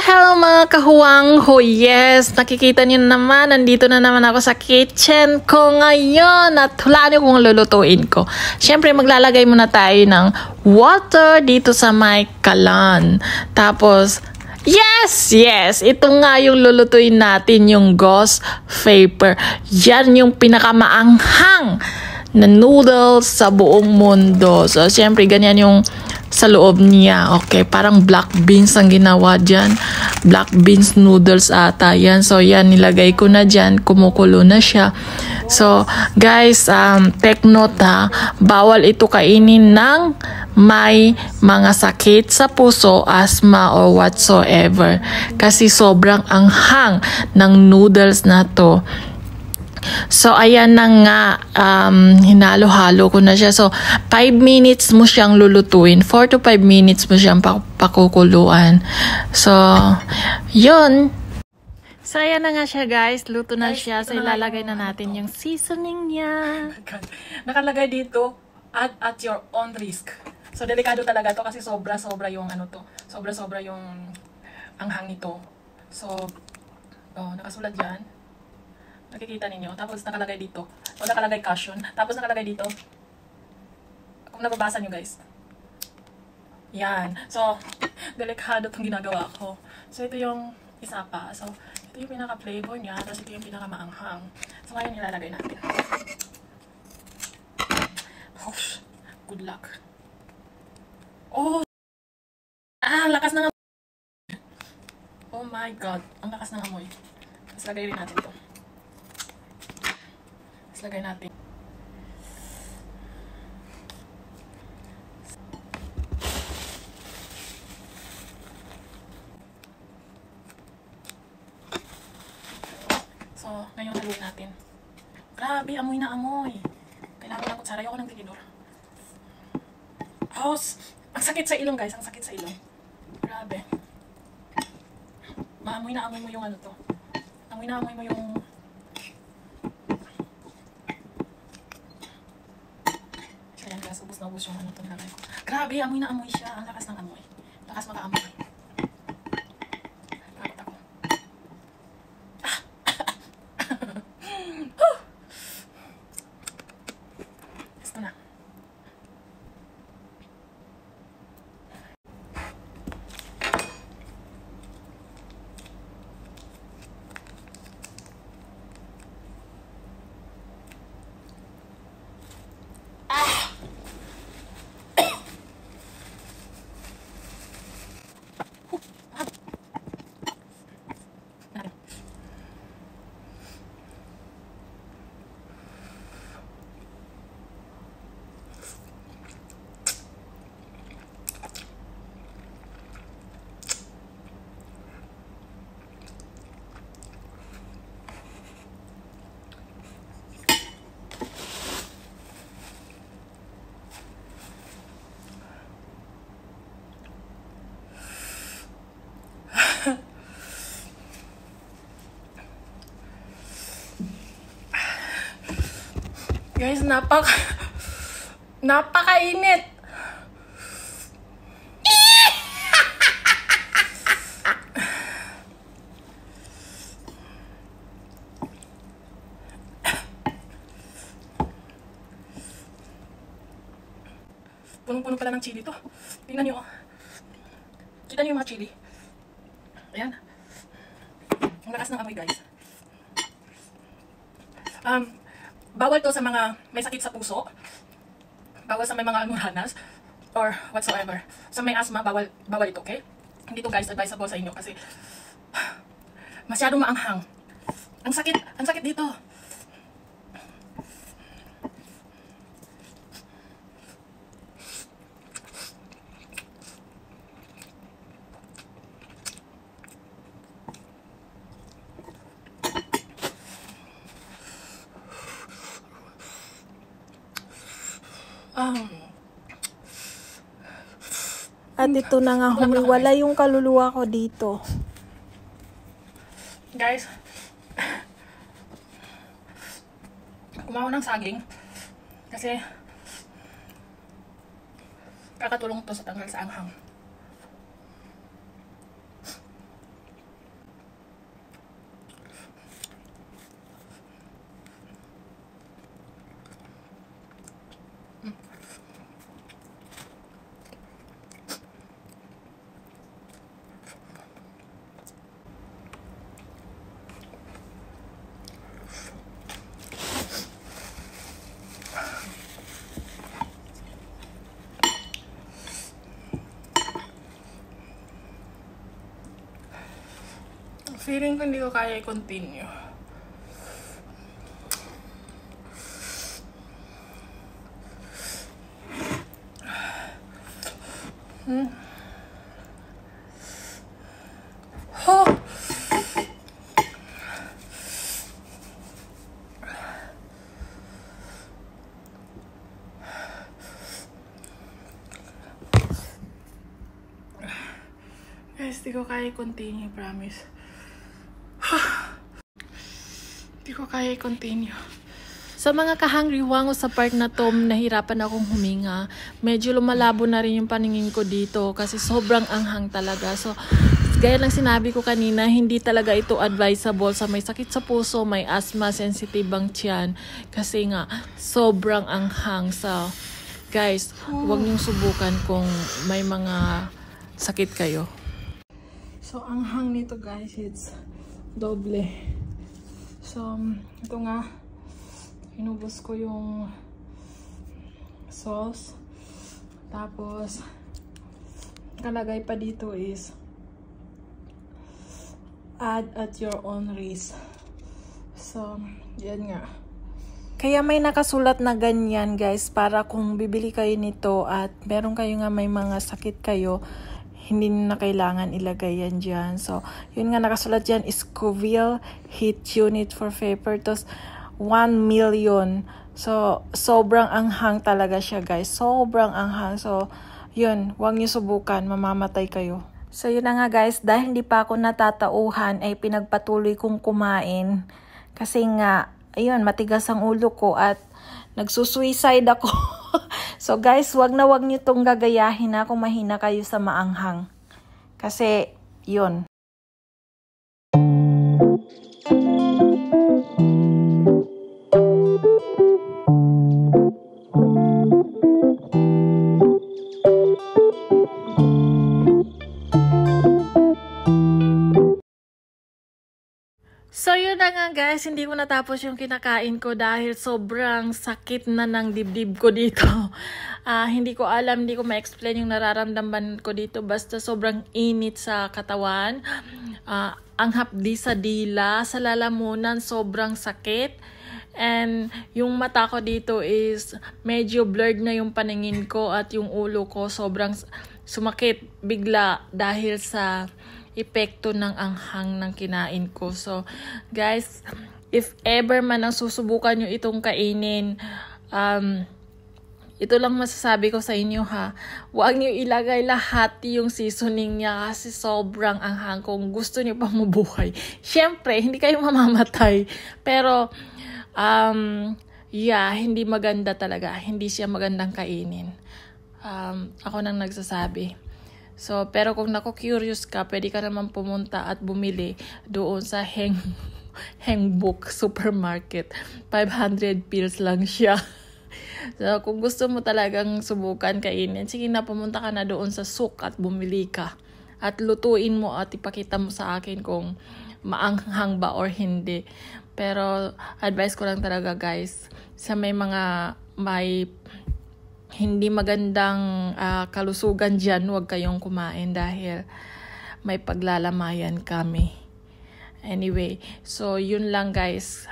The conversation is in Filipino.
Hello mga kahuwang ho, yes, nakikita niyo naman, nandito na naman ako sa kitchen ko ngayon at hulaan niyo kung lulutuin ko. Siyempre maglalagay muna tayo ng water dito sa may kalan. Tapos, yes, ito nga yung lulutuin natin, yung ghost pepper. Yan yung pinakamaanghang na noodles sa buong mundo. So, siyempre ganyan yung sa loob niya. Okay, parang black beans ang ginawa dyan. Black beans noodles ata yan. So, yan, nilagay ko na dyan. Kumukulo na siya. So, guys, take note ha. Bawal ito kainin ng may mga sakit sa puso, asthma, or whatsoever. Kasi sobrang anghang ng noodles na to. So, ayan na nga, hinalo-halo ko na siya. So, 5 minutes mo siyang lulutuin. 4 to 5 minutes mo siyang pakukuluan. So, yun. So, ayan na nga siya, guys. Luto na siya. So, ilalagay na natin yung seasoning niya. Nakalagay dito, add at your own risk. So, delikado talaga to kasi sobra-sobra yung ano to. Sobra-sobra yung anghang nito. So, nakasulat dyan. Nakikita ninyo. Tapos nakalagay dito. O nakalagay caution. Tapos nakalagay dito. Kung nababasa nyo guys. Yan. So, delikado itong ginagawa ko. So, ito yung isa pa. So, ito yung pinaka-flavor niya. Tapos ito yung pinaka-maanghang. So, ngayon ilalagay natin. Oh, good luck. Oh! Ang lakas ng amoy. Oh my God. Ang lakas ng amoy. Tapos lagay rin natin ito. Lagay natin. So, ngayon haluin natin. Grabe, amoy na amoy. Kailangan ng kutsara. Ayoko ng tinidor. Oh, ang sakit sa ilong guys. Ang sakit sa ilong. Grabe. Maamoy na amoy mo yung ano to. Amoy na amoy mo yung ubos na ubos yung ano ito nilagay ko. Grabe, amoy na amoy siya. Ang lakas ng amoy. Lakas maka-amoy. Takot ako. Gusto na. Guys, napakainit. Punong-puno pala ng chili to. Tingnan nyo. Kita nyo yung mga chili. Ayan. Ang lakas ng amoy guys. Bawal to sa mga may sakit sa puso. Bawal sa may mga almoranas or whatsoever. Sa may asthma, bawal ito, okay? Hindi to guys advisable sa inyo kasi masyadong maanghang. Ang sakit dito. At ito na nga, humiwala yung kaluluwa ko dito. Guys, kumawa ng saging kasi kakatulong to sa tanggal sa anghang. Feeling ko hindi ko kaya i-continue. Oh! Guys, di ko kaya i-continue, promise. Di ko kaya i-continue. Sa mga kahangri wango sa part na to, nahirapan akong huminga. Medyo lumalabo na rin yung paningin ko dito kasi sobrang anghang talaga. So, gaya ng sinabi ko kanina, hindi talaga ito advisable sa may sakit sa puso, may asthma, sensitive ang tiyan. Kasi nga, sobrang anghang. So, guys, huwag niyong subukan kung may mga sakit kayo. So, ang hang nito guys, it's doble. So, ito nga, inubos ko yung sauce. Tapos, kalagay pa dito is, add at your own risk. So, yan nga. Kaya may nakasulat na ganyan guys, para kung bibili kayo nito at meron kayo nga may mga sakit kayo, hindi na kailangan ilagay yan dyan. So, yun nga nakasulat dyan, Scoville Heat Unit for Vapor. Tapos, 1 million. So, sobrang anghang talaga siya guys. Sobrang anghang. So, yun, huwag niyo subukan. Mamamatay kayo. So, yun na nga guys. Dahil hindi pa ako natatauhan, ay pinagpatuloy kong kumain. Kasi nga, ayun, matigas ang ulo ko at nagsusuicide ako. So guys, wag niyo tong gagayahin na kung mahina kayo sa maanghang. Kasi, yun. So yun na nga guys, hindi ko natapos yung kinakain ko dahil sobrang sakit na ng dibdib ko dito. Hindi ko alam, hindi ko ma-explain yung nararamdaman ko dito. Basta sobrang init sa katawan, ang hapdi sa dila, sa lalamunan, sobrang sakit. And yung mata ko dito is medyo blurred na yung paningin ko at yung ulo ko sobrang sumakit bigla dahil sa epekto ng anghang ng kinain ko. So, guys, if ever man ang susubukan nyo itong kainin, ito lang masasabi ko sa inyo ha. Huwag nyo ilagay lahat yung seasoning niya kasi sobrang anghang. Kung gusto nyo pang mabuhay, syempre, hindi kayo mamamatay. Pero, yeah, hindi maganda talaga. Hindi siya magandang kainin. Ako nang nagsasabi. So, pero kung naku-curious ka, pwede ka naman pumunta at bumili doon sa Hengbuk Supermarket. 500 pills lang siya. So, kung gusto mo talagang subukan kainin, sige na, pumunta ka na doon sa souk at bumili ka. At lutuin mo at ipakita mo sa akin kung maanghang ba or hindi. Pero, advice ko lang talaga guys, sa may hindi magandang kalusugan dyan, huwag kayong kumain dahil may paglalamayan kami. Anyway, so yun lang guys.